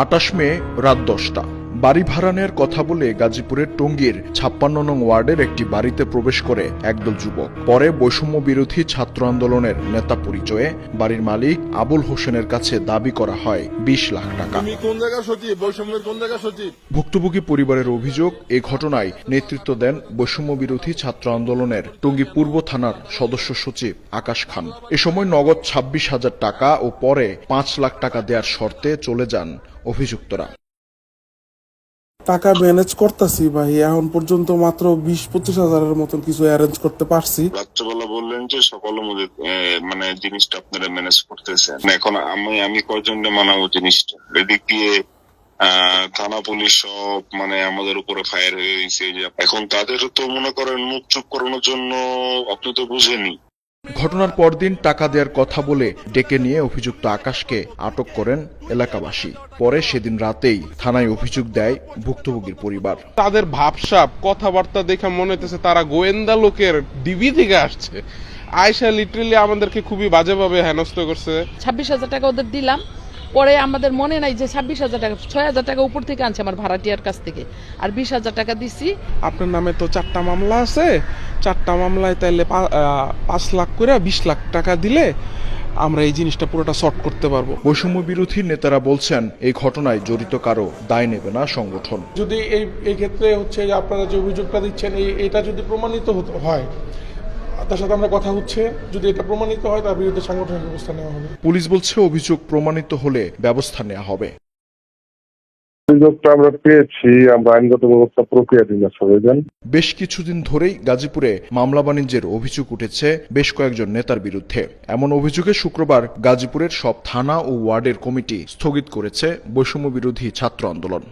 28 মে রাত 10টা। বাড়ি ভাড়া নেওয়ার কথা বলে গাজীপুরের টঙ্গীর 56 নং ওয়ার্ডের একটি বাড়িতে প্রবেশ করে একদল যুবক। পরে বৈষম্য বিরোধী ছাত্র আন্দোলনের নেতা পরিচয়ে বাড়ির মালিক আবুল হোসেনের কাছে দাবি করা হয় 20 লাখ টাকা। ভুক্তভোগী পরিবারের অভিযোগ, এই ঘটনায় নেতৃত্ব দেন বৈষম্য বিরোধী ছাত্র আন্দোলনের টঙ্গী পূর্ব থানার সদস্য সচিব আকাশ খান। এ সময় নগদ 26,000 টাকা ও পরে 5 লাখ টাকা দেওয়ার শর্তে চলে যান অভিযুক্তরা। টাকা ম্যানেজ করতেছি ভাই, এখন পর্যন্ত মাত্র 20-25 হাজারের মতন কিছু অ্যারেঞ্জ করতে পারছি। রাত্রেবেলা বললেন যে সকালের মধ্যে মানে জিনিসটা আপনারা ম্যানেজ করতেছেন, এখন আমি কয়জনকে মানাবো জিনিসটা? এদিক দিয়ে থানা পুলিশ সব মানে আমাদের উপরে ফায়ার হয়ে গেছে। এখন তাদের তো মনে করেন মুখ চুপ করানোর জন্য আপনি তো বুঝেনি। ঘটনার পরদিন টাকা দেওয়ার কথা বলে ডেকে নিয়ে অভিযুক্ত আকাশকে আটক করেন এলাকাবাসী। পরে সেদিন রাতেই থানায় অভিযোগ দেয় ভুক্তভোগীর পরিবার। তাদের ভাবসাব কথাবার্তা দেখে মনে হচ্ছে তারা গোয়েন্দা লোকের ডিবি থেকে আসছে। আয়সা লিটারেলি আমাদেরকে খুবই বাজেভাবে হেনস্থ করছে। 26,000 টাকা ওদের দিলাম, পরে আমাদের মনে নাই যে 26,000 টাকা, 6,000 টাকা উপর থেকে আনছে আমার ভাড়াটিয়ার কাছ থেকে, আর 20,000 টাকা দিছি। আপনার নামে তো 4টা মামলা আছে, 4টা মামলায় তাইলে 5 লাখ করে 20 লাখ টাকা দিলে আমরা এই জিনিসটা পুরোটা সর্ট করতে পারবো। বৈষম্য বিরোধী নেতারা বলছেন, এই ঘটনায় জড়িত কারো দায় নেবে না সংগঠন। যদি এই ক্ষেত্রে হচ্ছে যে আপনারা যে অভিযোগটা দিচ্ছেন এটা যদি প্রমাণিত হয়, তার সাথে আমরা কথা হচ্ছে, যদি এটা প্রমাণিত হয় তার বিরুদ্ধে সাংগঠনিক ব্যবস্থা নেওয়া হবে। পুলিশ বলছে অভিযোগ প্রমাণিত হলে ব্যবস্থা নেওয়া হবে। অভিযোগটা আমরা পেয়েছি, আমরা আইনগত ব্যবস্থা প্রক্রিয়াধীন আছে। বেশ কিছুদিন ধরেই গাজীপুরে মামলা বাণিজ্যের অভিযোগ উঠেছে বেশ কয়েকজন নেতার বিরুদ্ধে। এমন অভিযোগে শুক্রবার গাজীপুরের সব থানা ও ওয়ার্ডের কমিটি স্থগিত করেছে বৈষম্য বিরোধী ছাত্র আন্দোলন।